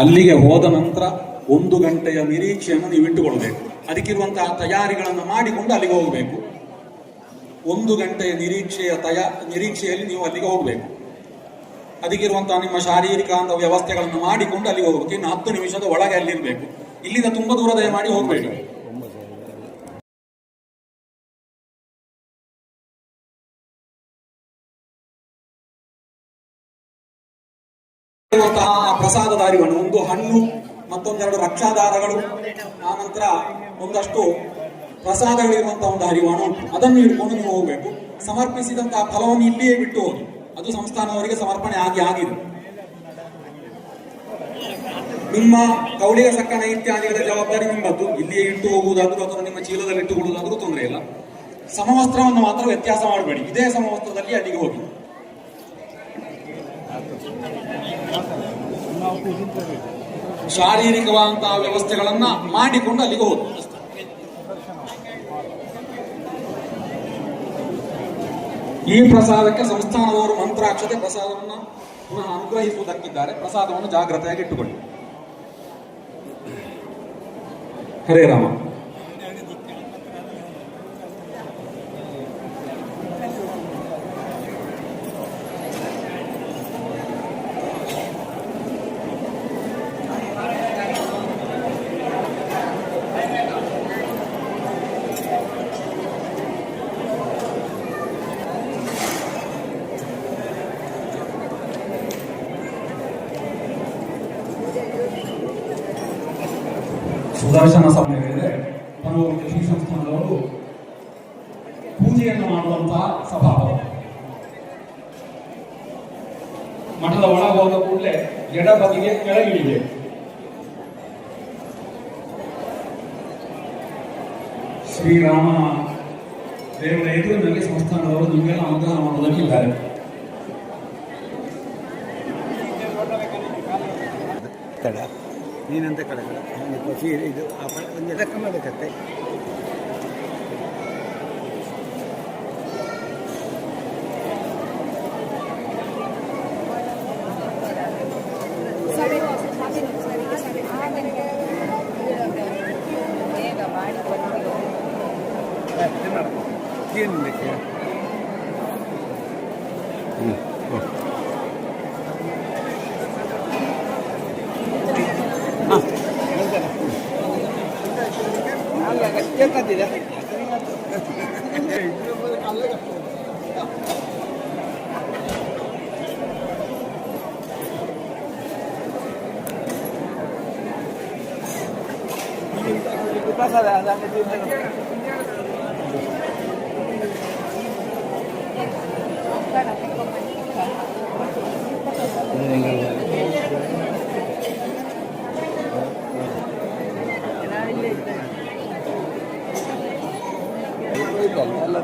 ಅಲ್ಲಿಗೆ ಹೋದ ನಂತರ 1 ಗಂಟೆಯ ನಿರೀಕ್ಷೆಯನ್ನು ನೀವು ಇಟ್ಟುಕೊಳ್ಬೇಕು. ಅದಕ್ಕಿರುವಂತಹ ತಯಾರಿಗಳನ್ನು ಮಾಡಿಕೊಂಡು ಅಲ್ಲಿಗೆ ಹೋಗಬೇಕು. 1 ಗಂಟೆಯ ನಿರೀಕ್ಷೆಯಲ್ಲಿ ನೀವು ಅಲ್ಲಿಗೆ ಹೋಗಬೇಕು. ಅದಕ್ಕಿರುವಂತಹ ನಿಮ್ಮ ಶಾರೀರಿಕ ವ್ಯವಸ್ಥೆಗಳನ್ನು ಮಾಡಿಕೊಂಡು ಅಲ್ಲಿಗೆ ಹೋಗಬೇಕು. ಇನ್ನು 10 ನಿಮಿಷದ ಒಳಗೆ ಅಲ್ಲಿರ್ಬೇಕು. ಇಲ್ಲಿಂದ ತುಂಬಾ ದೂರ ದಯಮಾಡಿ ಹೋಗಬೇಡಿ. ಪ್ರಸಾದದ ಅರಿವನ್ನು, ಒಂದು ಹಣ್ಣು, ಮತ್ತೊಂದೆರಡು ರಕ್ಷಾದಾರಗಳು, ಆನಂತರ ಒಂದಷ್ಟು ಪ್ರಸಾದಗಳಿರುವಂತಹ ಒಂದು ಹರಿವಾಣ ಉಂಟು. ಅದನ್ನು ಇಟ್ಕೊಂಡು ನೀವು ಹೋಗಬೇಕು. ಸಮರ್ಪಿಸಿದಂತಹ ಫಲವನ್ನು ಇಲ್ಲಿಯೇ ಬಿಟ್ಟು ಹೋಗಿ, ಅದು ಸಂಸ್ಥಾನದವರಿಗೆ ಸಮರ್ಪಣೆ ಆಗಿದೆ. ನಿಮ್ಮ ಕೌಳಿಯ ಸಕ್ಕನ ಇತ್ಯಾದಿಗಳ ಜವಾಬ್ದಾರಿ ನಿಮ್ಮದ್ದು. ಇಲ್ಲಿಯೇ ಇಟ್ಟು ಹೋಗುವುದಾದ್ರೂ ಅಥವಾ ನಿಮ್ಮ ಚೀಲದಲ್ಲಿ ಇಟ್ಟುಕೊಳ್ಳುವುದಾದ್ರೂ ತೊಂದರೆ ಇಲ್ಲ. ಸಮವಸ್ತ್ರವನ್ನು ಮಾತ್ರ ವ್ಯತ್ಯಾಸ ಮಾಡಬೇಡಿ. ಇದೇ ಸಮವಸ್ತ್ರದಲ್ಲಿ ಅಲ್ಲಿಗೆ ಹೋಗಿ. ಶಾರೀರಿಕವಾದಂತಹ ವ್ಯವಸ್ಥೆಗಳನ್ನ ಮಾಡಿಕೊಂಡು ಅಲ್ಲಿಗೆ ಹೋಗಿ. ಈ ಪ್ರಸಾದಕ್ಕೆ ಸಂಸ್ಥಾನದವರು ಮಂತ್ರಾಕ್ಷತೆ ಪ್ರಸಾದವನ್ನು ಪುನಃ ಅನುಗ್ರಹಿಸುವುದಕ್ಕಿದ್ದಾರೆ. ಪ್ರಸಾದವನ್ನು ಜಾಗ್ರತೆಯಾಗಿ ಇಟ್ಟುಕೊಳ್ಳಿ. ಹರೇ ರಾಮ. ಸುದರ್ಶನ ಸಮಯವಿದೆ. ಶ್ರೀ ಸಂಸ್ಥಾನದವರು ಪೂಜೆಯನ್ನು ಮಾಡುವಂತಹ ಸಭಾಭವನ. ಮಠದ ಒಳಗೆ ಹೋದ ಕೂಡಲೇ ಎಡಬದಿಗೆ ಕೆಳಗಿಳಿಬೇಕು. ಶ್ರೀರಾಮ ದೇವರ ಎದುರಿನಲ್ಲಿ ಸಂಸ್ಥಾನದವರು ನಿಮಗೆಲ್ಲ ಅನುಗ್ರಹ ಮಾಡುವುದಕ್ಕಿದ್ದಾರೆ. ನೀನಂತ ಕಡೆ ಇದು ಒಂದು ಲೆಕ್ಕ ಮಾಡಬೇಕತ್ತೆ. ಏನು ಬೇಕು? ಎಲ್ಲ